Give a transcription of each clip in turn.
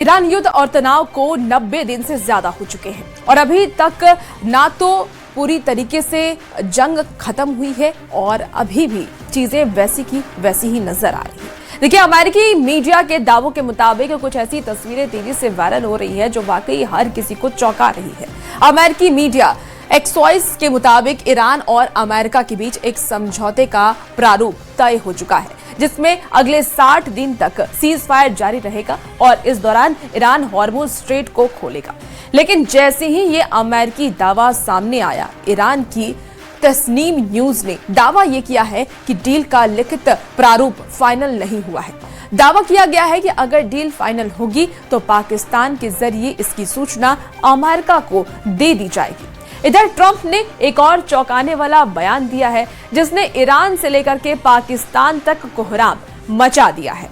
Iran युद्ध और तनाव को 90 दिन से ज्यादा हो चुके हैं और अभी तक ना तो पूरी तरीके से जंग खत्म हुई है और अभी भी चीजें वैसी की वैसी ही नजर आ रही है। देखिए, अमेरिकी मीडिया के दावों के मुताबिक कुछ ऐसी तस्वीरें तेजी से वायरल हो रही है जो वाकई हर किसी को चौंका रही है। अमेरिकी मीडिया एक्सवॉइस के मुताबिक ईरान और अमेरिका के बीच एक समझौते का प्रारूप तय हो चुका है जिसमें अगले 60 दिन तक सीज फायर जारी रहेगा और इस दौरान ईरान हॉर्मुज स्ट्रेट को खोलेगा। लेकिन जैसे ही ये अमेरिकी दावा सामने आया, ईरान की तस्नीम न्यूज ने दावा ये किया है कि डील का लिखित प्रारूप फाइनल नहीं हुआ है। दावा किया गया है कि अगर डील फाइनल होगी तो पाकिस्तान के जरिए इसकी सूचना अमेरिका को दे दी जाएगी। इधर ट्रंप ने एक और चौंकाने वाला बयान दिया है जिसने ईरान से लेकर के पाकिस्तान तक कोहराम मचा दिया है।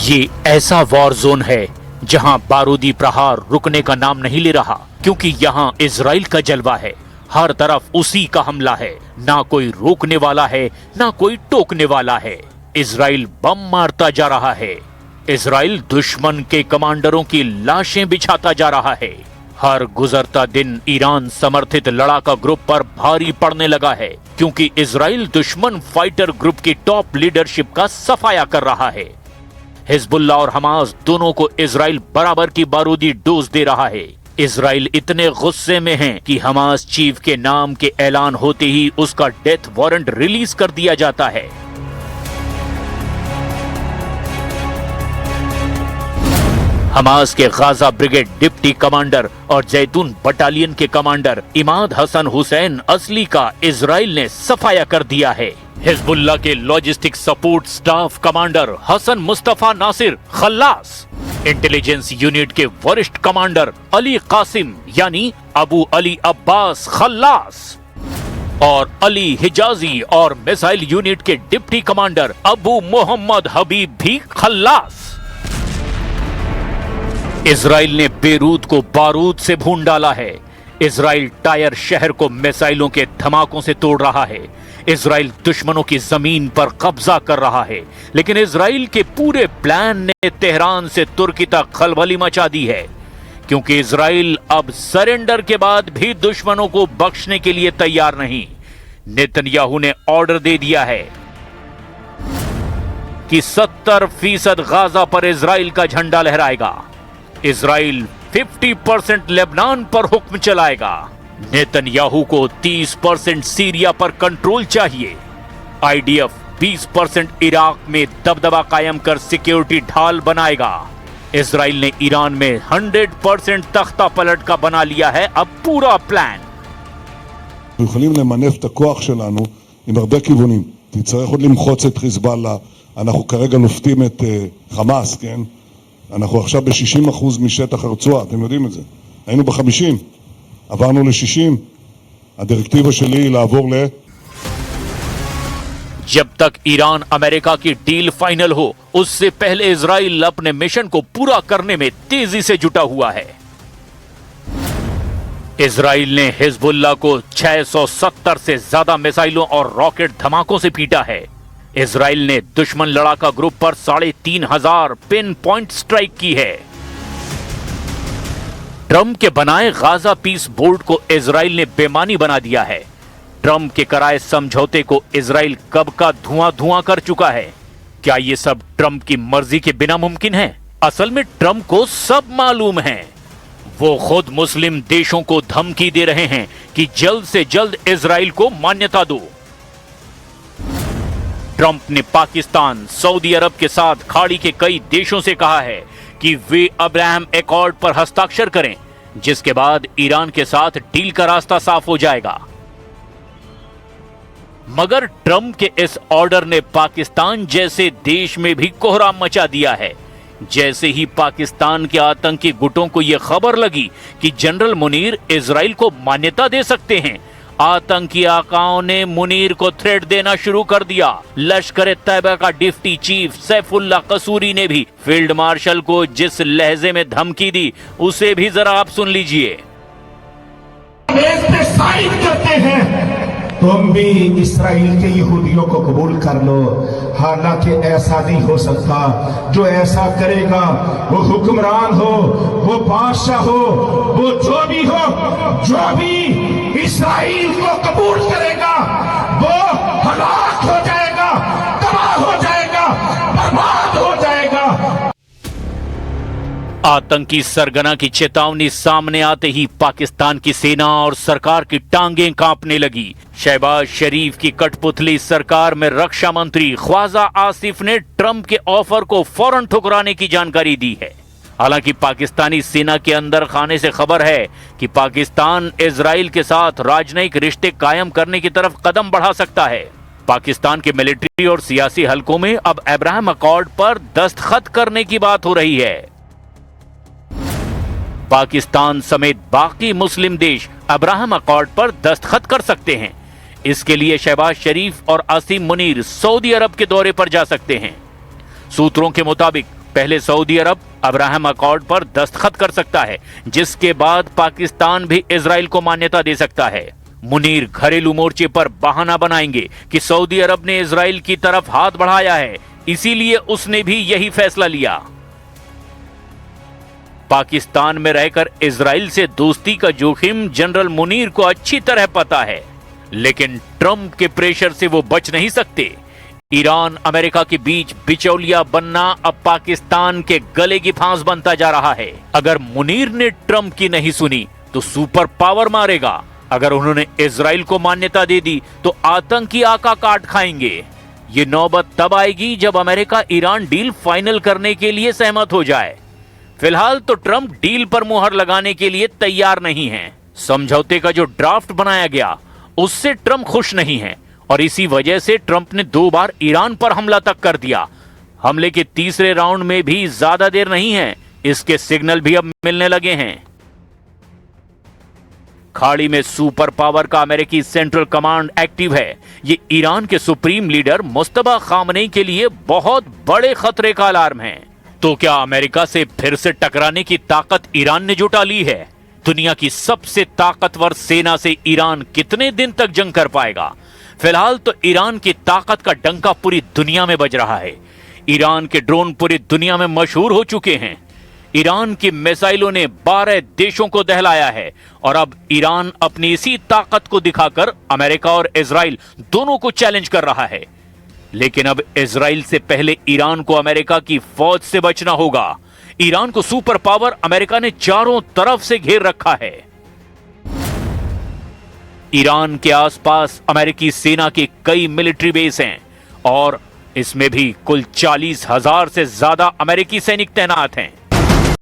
ये ऐसा वॉर जोन है जहां बारूदी प्रहार रुकने का नाम नहीं ले रहा, क्योंकि यहां इजराइल का जलवा है। हर तरफ उसी का हमला है, ना कोई रोकने वाला है ना कोई टोकने वाला है। इजराइल बम मारता जा रहा है। इजराइल दुश्मन के कमांडरों की लाशें बिछाता जा रहा है। हर गुजरता दिन ईरान समर्थित लड़ाका ग्रुप पर भारी पड़ने लगा है, क्योंकि इजराइल दुश्मन फाइटर ग्रुप की टॉप लीडरशिप का सफाया कर रहा है। हिजबुल्लाह और हमास दोनों को इजराइल बराबर की बारूदी डोज दे रहा है। इजराइल इतने गुस्से में है कि हमास चीफ के नाम के ऐलान होते ही उसका डेथ वारंट रिलीज कर दिया जाता है। हमास के गाजा ब्रिगेड डिप्टी कमांडर और जैतून बटालियन के कमांडर इमाद हसन हुसैन असली का इजराइल ने सफाया कर दिया है। हिजबुल्लाह के logistic support staff commander Hassan Mustafa Nasir Khallas, intelligence unit के वरिष्ठ कमांडर अली कासिम यानी अबू अली अब्बास खल्लास और अली हिजाजी और मिसाइल यूनिट के डिप्टी कमांडर अबू मोहम्मद हबीब भी खल्लास। इजराइल ने बेरूत को बारूद से भून डाला है। इजराइल टायर शहर को मिसाइलों के धमाकों से तोड़ रहा है। इजराइल दुश्मनों की जमीन पर कब्जा कर रहा है, लेकिन इजराइल के पूरे प्लान ने तेहरान से तुर्की तक खलबली मचा दी है, क्योंकि इजराइल अब सरेंडर के बाद भी दुश्मनों को बख्शने के लिए तैयार नहीं। नेतन्याहू ने ऑर्डर दे दिया है कि 70% गाजा पर इजराइल का झंडा लहराएगा। इजराइल 50% लेबनान पर हुक्म चलाएगा। नेतन्याहू को 30% सीरिया पर कंट्रोल चाहिए। आईडीएफ 20% इराक में दबदबा कायम कर सिक्योरिटी ढाल बनाएगा। इजराइल ने ईरान में 100% तख्ता पलट का बना लिया है अब पूरा प्लान। יכולים למנף את הכוח שלנו עם הרבה כיוונים. תצטרך עוד למחוץ את חיזבאללה. אנחנו כרגע לופתים את חמאס, כן? אנחנו עכשיו ב-60% משטח הרצועה, אתם יודעים את זה. היינו ב-50, עברנו ל-60. הדירקטיבה שלי היא לעבור ל... जब तक ईरान अमेरिका की डील फाइनल हो, उससे पहले इजराइल अपने मिशन को पूरा करने में तेजी से जुटा हुआ है। इजराइल ने हिजबुल्लाह को 670 से ज्यादा मिसाइलों और रॉकेट धमाकों से पीटा है। इजराइल ने दुश्मन लड़ाका ग्रुप पर 3500 पिन पॉइंट स्ट्राइक की है। ट्रंप के बनाए गाजा पीस बोर्ड को इजराइल ने बेमानी बना दिया है। ट्रंप के कराए समझौते को इजराइल कब का धुआं धुआं कर चुका है। क्या ये सब ट्रंप की मर्जी के बिना मुमकिन है? असल में ट्रंप को सब मालूम है। वो खुद मुस्लिम देशों को धमकी दे रहे हैं कि जल्द से जल्द इजराइल को मान्यता दो। ट्रंप ने पाकिस्तान, सऊदी अरब के साथ खाड़ी के कई देशों से कहा है कि वे अब्राहम एकॉर्ड पर हस्ताक्षर करें, जिसके बाद ईरान के साथ डील का रास्ता साफ हो जाएगा। मगर ट्रंप के इस ऑर्डर ने पाकिस्तान जैसे देश में भी कोहराम मचा दिया है। जैसे ही पाकिस्तान के आतंकी गुटों को यह खबर लगी कि जनरल मुनीर इजराइल को मान्यता दे सकते हैं, आतंकी आकाओं ने मुनीर को थ्रेट देना शुरू कर दिया। लश्कर तैयबा का डिप्टी चीफ सैफुल्लाह कसूरी ने भी फील्ड मार्शल को जिस लहजे में धमकी दी उसे भी जरा आप सुन लीजिए। साइन करते हैं तुम भी इसराइल के यहूदियों को कबूल कर लो, हालांकि ऐसा नहीं हो सकता। जो ऐसा करेगा वो हुक्मरान हो, वो बादशाह हो, वो जो भी इसराइल को कबूल करेगा वो हलाक हो जाएगा, तबाह हो जाएगा, बर्बाद हो जाएगा। आतंकी सरगना की चेतावनी सामने आते ही पाकिस्तान की सेना और सरकार की टांगें कांपने लगी। शहबाज शरीफ की कठपुतली सरकार में रक्षा मंत्री ख्वाजा आसिफ ने ट्रंप के ऑफर को फौरन ठुकराने की जानकारी दी है। हालांकि पाकिस्तानी सेना के अंदर खाने से खबर है कि पाकिस्तान इजराइल के साथ राजनयिक रिश्ते कायम करने की तरफ कदम बढ़ा सकता है। पाकिस्तान के मिलिट्री और सियासी हलकों में अब अब्राहम अकॉर्ड पर दस्तखत करने की बात हो रही है। पाकिस्तान समेत बाकी मुस्लिम देश अब्राहम अकॉर्ड पर दस्तखत कर सकते हैं। इसके लिए शहबाज शरीफ और आसिम मुनीर सऊदी अरब के दौरे पर जा सकते हैं। सूत्रों के मुताबिक पहले सऊदी अरब अब्राहम अकॉर्ड पर दस्तखत कर सकता है, जिसके बाद पाकिस्तान भी इजराइल को मान्यता दे सकता है। मुनीर घरेलू मोर्चे पर बहाना बनाएंगे कि सऊदी अरब ने इजराइल की तरफ हाथ बढ़ाया है, इसीलिए उसने भी यही फैसला लिया। पाकिस्तान में रहकर इजराइल से दोस्ती का जोखिम जनरल मुनीर को अच्छी तरह पता है, लेकिन ट्रंप के प्रेशर से वो बच नहीं सकते। ईरान अमेरिका के बीच बिचौलिया बनना अब पाकिस्तान के गले की फांस बनता जा रहा है। अगर मुनीर ने ट्रंप की नहीं सुनी तो सुपर पावर मारेगा। अगर उन्होंने इजराइल को मान्यता दे दी तो आतंकी आका काट खाएंगे। ये नौबत तब आएगी जब अमेरिका ईरान डील फाइनल करने के लिए सहमत हो जाए। फिलहाल तो ट्रंप डील पर मुहर लगाने के लिए तैयार नहीं है। समझौते का जो ड्राफ्ट बनाया गया उससे ट्रंप खुश नहीं है और इसी वजह से ट्रंप ने 2 बार ईरान पर हमला तक कर दिया। हमले के तीसरे राउंड में भी ज्यादा देर नहीं है, इसके सिग्नल भी अब मिलने लगे हैं। खाड़ी में सुपर पावर का अमेरिकी सेंट्रल कमांड एक्टिव है। ये ईरान के सुप्रीम लीडर मुस्तफा खामनेई के लिए बहुत बड़े खतरे का अलार्म है। तो क्या अमेरिका से फिर से टकराने की ताकत ईरान ने जुटा ली है? दुनिया की सबसे ताकतवर सेना से ईरान कितने दिन तक जंग कर पाएगा? फिलहाल तो ईरान की ताकत का डंका पूरी दुनिया में बज रहा है। ईरान के ड्रोन पूरी दुनिया में मशहूर हो चुके हैं। ईरान की मिसाइलों ने 12 देशों को दहलाया है और अब ईरान अपनी इसी ताकत को दिखाकर अमेरिका और इजराइल दोनों को चैलेंज कर रहा है। लेकिन अब इजराइल से पहले ईरान को अमेरिका की फौज से बचना होगा। ईरान को सुपर पावर अमेरिका ने चारों तरफ से घेर रखा है। ईरान के आसपास अमेरिकी सेना के कई मिलिट्री बेस हैं और इसमें भी कुल 40,000 से ज्यादा अमेरिकी सैनिक तैनात हैं।